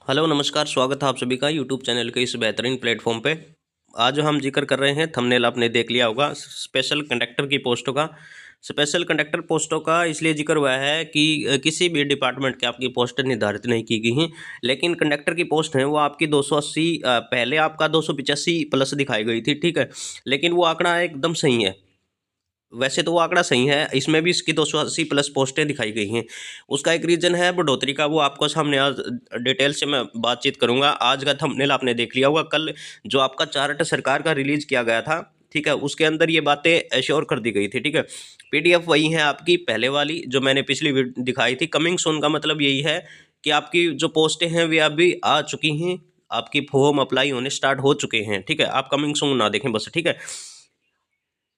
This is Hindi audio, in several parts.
हेलो नमस्कार, स्वागत है आप सभी का यूट्यूब चैनल के इस बेहतरीन प्लेटफॉर्म पे। आज हम जिक्र कर रहे हैं, थंबनेल आपने देख लिया होगा, स्पेशल कंडक्टर की पोस्टों का। स्पेशल कंडक्टर पोस्टों का इसलिए जिक्र हुआ है कि किसी भी डिपार्टमेंट के आपकी पोस्ट निर्धारित नहीं की गई हैं, लेकिन कंडक्टर की पोस्ट है वो आपकी 280, पहले आपका 285 प्लस दिखाई गई थी, ठीक है। लेकिन वो आंकड़ा एकदम सही है, वैसे तो वो आंकड़ा सही है, इसमें भी इसकी 280 प्लस पोस्टें दिखाई गई हैं। उसका एक रीज़न है बढ़ोतरी का, वो आपको सामने आज डिटेल से मैं बातचीत करूंगा। आज का थंबनेल आपने देख लिया होगा, कल जो आपका चार्ट सरकार का रिलीज किया गया था, ठीक है, उसके अंदर ये बातें एश्योर कर दी गई थी, ठीक है। पीडीएफ वही है आपकी पहले वाली जो मैंने पिछली दिखाई थी। कमिंग सून का मतलब यही है कि आपकी जो पोस्टें हैं वे अभी आ चुकी हैं, आपकी फॉर्म अप्लाई होने स्टार्ट हो चुके हैं, ठीक है। आप कमिंग सून ना देखें बस, ठीक है।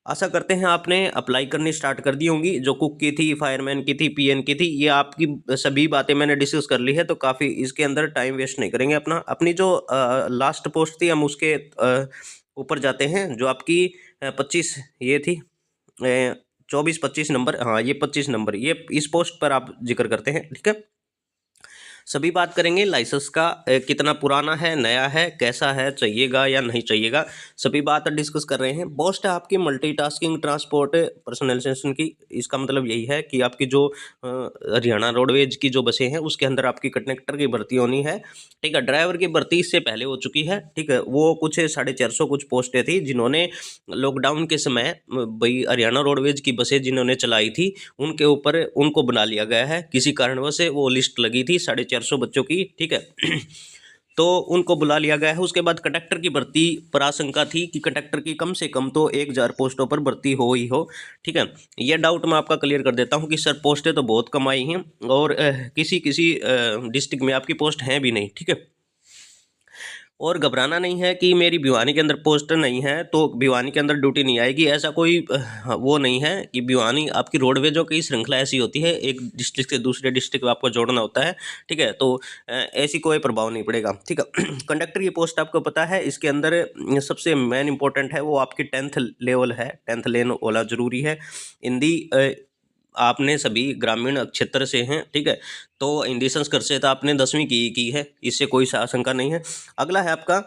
आशा करते हैं आपने अप्लाई करनी स्टार्ट कर दी होंगी। जो कुक की थी, फायरमैन की थी, पीएन की थी, ये आपकी सभी बातें मैंने डिस्कस कर ली है, तो काफ़ी इसके अंदर टाइम वेस्ट नहीं करेंगे अपना। अपनी जो लास्ट पोस्ट थी हम उसके ऊपर जाते हैं। जो आपकी 25 ये थी, 24-25 नंबर, हाँ ये 25 नंबर, ये इस पोस्ट पर आप जिक्र करते हैं, ठीक है। सभी बात करेंगे लाइसेंस का, कितना पुराना है, नया है, कैसा है, चाहिएगा या नहीं चाहिएगा, सभी बात डिस्कस कर रहे हैं। पोस्ट है आपकी मल्टीटास्किंग ट्रांसपोर्ट पर्सनलाइजेशन की। इसका मतलब यही है कि आपकी जो हरियाणा रोडवेज की जो बसें हैं उसके अंदर आपकी कंडक्टर की भर्ती होनी है, ठीक है। ड्राइवर की भर्ती इससे पहले हो चुकी है, ठीक है। वो कुछ 450 कुछ पोस्टें थी जिन्होंने लॉकडाउन के समय भाई हरियाणा रोडवेज की बसें जिन्होंने चलाई थी उनके ऊपर उनको बुला लिया गया है। किसी कारणवश से वो लिस्ट लगी थी 450 बच्चों की, ठीक है। तो उनको बुला लिया गया है। उसके बाद कंडक्टर की भर्ती पर आशंका थी कि कंडक्टर की कम से कम तो 1000 पोस्टों पर भर्ती हो ही हो, ठीक है। ये डाउट मैं आपका क्लियर कर देता हूँ कि सर पोस्टें तो बहुत कम आई हैं और किसी किसी डिस्ट्रिक्ट में आपकी पोस्ट हैं भी नहीं, ठीक है। और घबराना नहीं है कि मेरी भिवानी के अंदर पोस्ट नहीं है तो भिवानी के अंदर ड्यूटी नहीं आएगी, ऐसा कोई वो नहीं है। कि भिवानी आपकी रोडवेजों की श्रृंखला ऐसी होती है, एक डिस्ट्रिक्ट से दूसरे डिस्ट्रिक्ट में आपको जोड़ना होता है, ठीक है। तो ऐसी कोई प्रभाव नहीं पड़ेगा, ठीक है। कंडक्टर की पोस्ट आपको पता है, इसके अंदर सबसे मेन इंपॉर्टेंट है वो आपकी 10th लेवल है, 10th लेवल होना जरूरी है। हिंदी आपने सभी ग्रामीण क्षेत्र से हैं, ठीक है। तो हिंदी संस्कृत से तो आपने 10वीं की है, इससे कोई आशंका नहीं है। अगला है आपका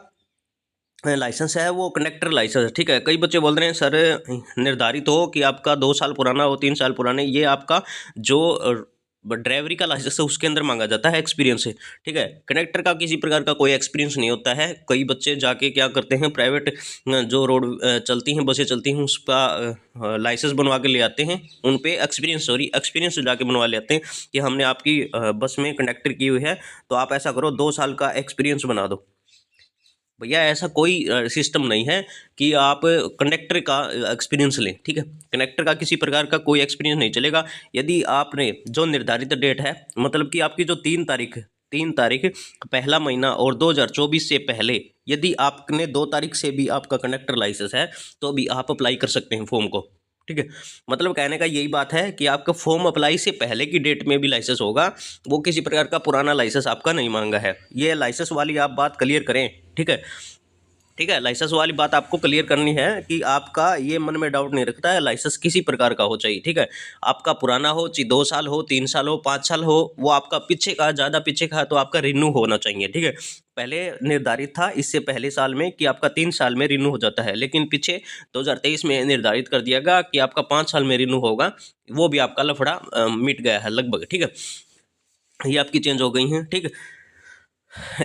लाइसेंस है वो कंडक्टर लाइसेंस, ठीक है। कई बच्चे बोल रहे हैं सर निर्धारित हो कि आपका 2 साल पुराना हो, 3 साल पुराने, ये आपका जो ड्राइवरी का लाइसेंस है उसके अंदर मांगा जाता है एक्सपीरियंस से, ठीक है। कंडक्टर का किसी प्रकार का कोई एक्सपीरियंस नहीं होता है। कई बच्चे जाके क्या करते हैं, प्राइवेट जो रोड चलती हैं, बसें चलती हैं, उसका लाइसेंस बनवा के ले आते हैं, उन पे एक्सपीरियंस जाके बनवा ले आते हैं कि हमने आपकी बस में कंडक्टर की हुई है, तो आप ऐसा करो 2 साल का एक्सपीरियंस बना दो। भैया ऐसा कोई सिस्टम नहीं है कि आप कंडक्टर का एक्सपीरियंस लें, ठीक है। कंडक्टर का किसी प्रकार का कोई एक्सपीरियंस नहीं चलेगा। यदि आपने जो निर्धारित डेट है, मतलब कि आपकी जो 3 तारीख पहला महीना और 2024 से पहले, यदि आपने 2 तारीख से भी आपका कंडक्टर लाइसेंस है तो भी आप अप्लाई कर सकते हैं फॉर्म को, ठीक है। मतलब कहने का यही बात है कि आपका फॉर्म अप्लाई से पहले की डेट में भी लाइसेंस होगा, वो किसी प्रकार का पुराना लाइसेंस आपका नहीं मांगा है। ये लाइसेंस वाली आप बात क्लियर करें, ठीक है। ठीक है, लाइसेंस वाली बात आपको क्लियर करनी है कि आपका ये मन में डाउट नहीं रखता है, लाइसेंस किसी प्रकार का हो चाहिए, ठीक है। आपका पुराना हो, चाहे 2 साल हो, 3 साल हो, 5 साल हो, वो आपका पीछे का, ज़्यादा पीछे का, तो आपका रिन्यू होना चाहिए, ठीक है। पहले निर्धारित था इससे पहले साल में कि आपका 3 साल में रिन्यू हो जाता है, लेकिन पीछे 2023 में निर्धारित कर दिया गया कि आपका 5 साल में रिन्यू होगा। वो भी आपका लफड़ा मिट गया है लगभग, ठीक है। ये आपकी चेंज हो गई है, ठीक है।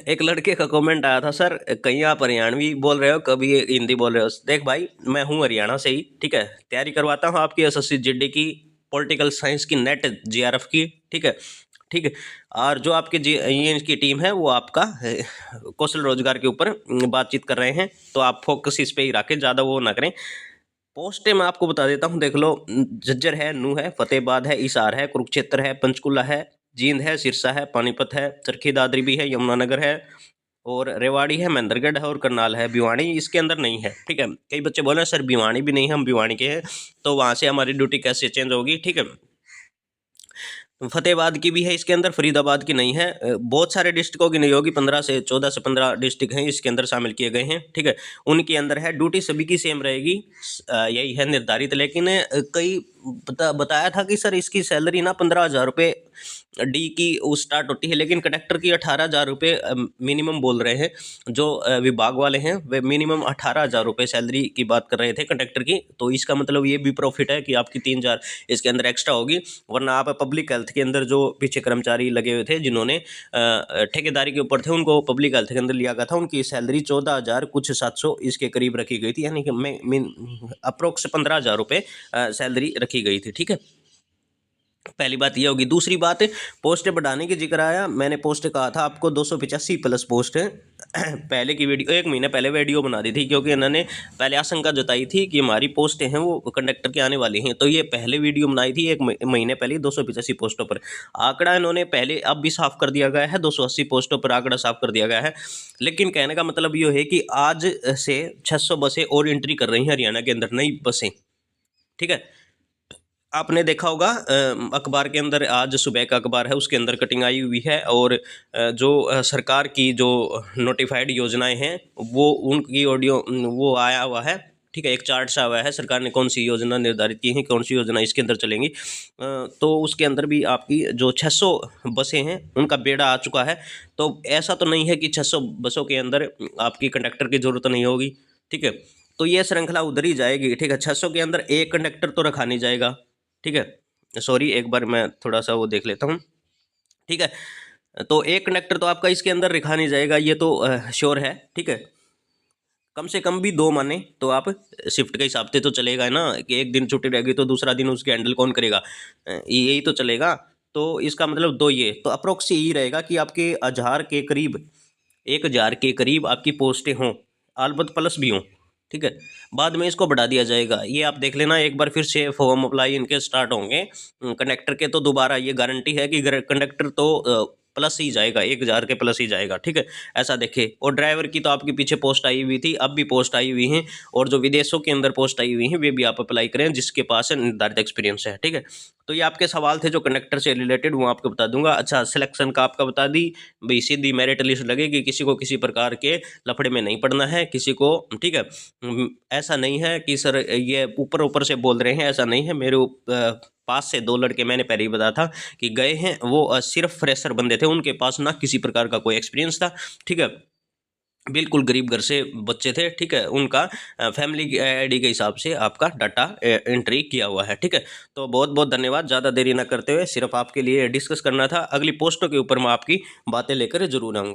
एक लड़के का कमेंट आया था, सर कहीं आप हरियाणवी बोल रहे हो, कभी हिंदी बोल रहे हो। देख भाई, मैं हूँ हरियाणा से ही, ठीक है। तैयारी करवाता हूँ आपकी एसएससी जीडी की, पॉलिटिकल साइंस की, नेट जीआरएफ की, ठीक है। ठीक है। और जो आपके ये की टीम है वो आपका कौशल रोजगार के ऊपर बातचीत कर रहे हैं, तो आप फोकस इस पे ही रखें, ज़्यादा वो ना करें। पोस्टें मैं आपको बता देता हूँ, देख लो। झज्जर है, नूह है, फतेहाबाद है, हिसार है, कुरुक्षेत्र है, पंचकुला है, जींद है, सिरसा है, पानीपत है, चरखी दादरी भी है, यमुनानगर है, और रेवाड़ी है, महेंद्रगढ़ है, और करनाल है। भिवानी इसके अंदर नहीं है, ठीक है। कई बच्चे बोले सर भिवानी भी नहीं है, हम भिवानी के हैं, तो वहाँ से हमारी ड्यूटी कैसे चेंज होगी, ठीक है। फतेहाबाद की भी है इसके अंदर, फरीदाबाद की नहीं है। बहुत सारे डिस्ट्रिक्टों की नहीं होगी, 14 से 15 डिस्ट्रिक्ट हैं इसके अंदर शामिल किए गए हैं, ठीक है। उनके अंदर है, ड्यूटी सभी की सेम रहेगी, यही है निर्धारित। लेकिन कई बताया था कि सर इसकी सैलरी ना 15,000 रुपये डी की वो स्टार्ट होती है, लेकिन कंडक्टर की 18,000 रुपये मिनिमम बोल रहे हैं। जो विभाग वाले हैं वे मिनिमम 18,000 रुपये सैलरी की बात कर रहे थे कंडक्टर की। तो इसका मतलब ये भी प्रॉफिट है कि आपकी 3,000 इसके अंदर एक्स्ट्रा होगी। वरना आप पब्लिक हेल्थ के अंदर जो पीछे कर्मचारी लगे हुए थे जिन्होंने ठेकेदारी के ऊपर थे, उनको पब्लिक हेल्थ के अंदर लिया गया था, उनकी सैलरी 14,000 कुछ 700 इसके करीब रखी गई थी, यानी कि अप्रोक्स 15,000 रुपये सैलरी रखी गई थी। ठीक है, पहली बात ये होगी। दूसरी बात, पोस्ट बढ़ाने की जिक्र आया। मैंने पोस्ट कहा था आपको 285 प्लस पोस्ट है। पहले की वीडियो 1 महीने पहले वीडियो बना दी थी, क्योंकि इन्होंने पहले आशंका जताई थी कि हमारी पोस्टें हैं वो कंडक्टर की आने वाली हैं। तो ये पहले वीडियो बनाई थी 1 महीने पहले 285 पोस्टों पर। आंकड़ा इन्होंने पहले अब भी साफ कर दिया गया है, 280 पोस्टों पर आंकड़ा साफ कर दिया गया है। लेकिन कहने का मतलब ये है कि आज से 600 बसें और एंट्री कर रही हैं हरियाणा के अंदर, नई बसें। ठीक है, आपने देखा होगा अखबार के अंदर, आज सुबह का अखबार है उसके अंदर कटिंग आई हुई है, और जो सरकार की जो नोटिफाइड योजनाएं हैं वो उनकी ऑडियो वो आया हुआ है। ठीक है, एक चार्ट सा हुआ है, सरकार ने कौन सी योजना निर्धारित की है, कौन सी योजना इसके अंदर चलेंगी। तो उसके अंदर भी आपकी जो 600 बसें हैं उनका बेड़ा आ चुका है। तो ऐसा तो नहीं है कि 600 बसों के अंदर आपकी कंडक्टर की ज़रूरत नहीं होगी। ठीक है, तो ये श्रृंखला उधर ही जाएगी। ठीक है, 600 के अंदर एक कंडक्टर तो रखा नहीं जाएगा। ठीक है, सॉरी, एक बार मैं थोड़ा सा वो देख लेता हूँ। ठीक है, तो एक कंडक्टर तो आपका इसके अंदर रखा नहीं जाएगा, ये तो श्योर है। ठीक है, कम से कम भी 2 माने तो आप शिफ्ट के हिसाब से तो चलेगा ना, कि एक दिन छुट्टी रहेगी तो दूसरा दिन उसके हैंडल कौन करेगा, यही तो चलेगा। तो इसका मतलब 2, ये तो अप्रोक्स यही रहेगा कि आपके 1,000 के करीब, 1,000 के करीब आपकी पोस्टें हों, अलबत्त प्लस भी हों। ठीक है, बाद में इसको बढ़ा दिया जाएगा। ये आप देख लेना, एक बार फिर से फॉर्म अप्लाई इनके स्टार्ट होंगे कंडक्टर के, तो दोबारा ये गारंटी है कि कंडक्टर तो प्लस ही जाएगा, 1,000 के प्लस ही जाएगा। ठीक है, ऐसा देखे। और ड्राइवर की तो आपके पीछे पोस्ट आई हुई थी, अब भी पोस्ट आई हुई हैं, और जो विदेशों के अंदर पोस्ट आई हुई हैं वे भी आप अप्लाई करें जिसके पास निर्धारित एक्सपीरियंस है। ठीक है, तो ये आपके सवाल थे जो कंडक्टर से रिलेटेड, वो आपको बता दूंगा। अच्छा, सिलेक्शन का आपका बता दी भाई, सीधी मेरिट लिस्ट लगेगी, किसी को किसी प्रकार के लफड़े में नहीं पड़ना है किसी को। ठीक है, ऐसा नहीं है कि सर ये ऊपर ऊपर से बोल रहे हैं, ऐसा नहीं है। मेरे पास से 2 लड़के, मैंने पहले ही बताया था कि गए हैं, वो सिर्फ फ्रेशर बंदे थे, उनके पास ना किसी प्रकार का कोई एक्सपीरियंस था। ठीक है, बिल्कुल गरीब घर से बच्चे थे। ठीक है, उनका फैमिली आईडी के हिसाब से आपका डाटा एंट्री किया हुआ है। ठीक है, तो बहुत बहुत धन्यवाद। ज़्यादा देरी ना करते हुए सिर्फ आपके लिए डिस्कस करना था। अगली पोस्टों के ऊपर मैं आपकी बातें लेकर जरूर आऊँगा।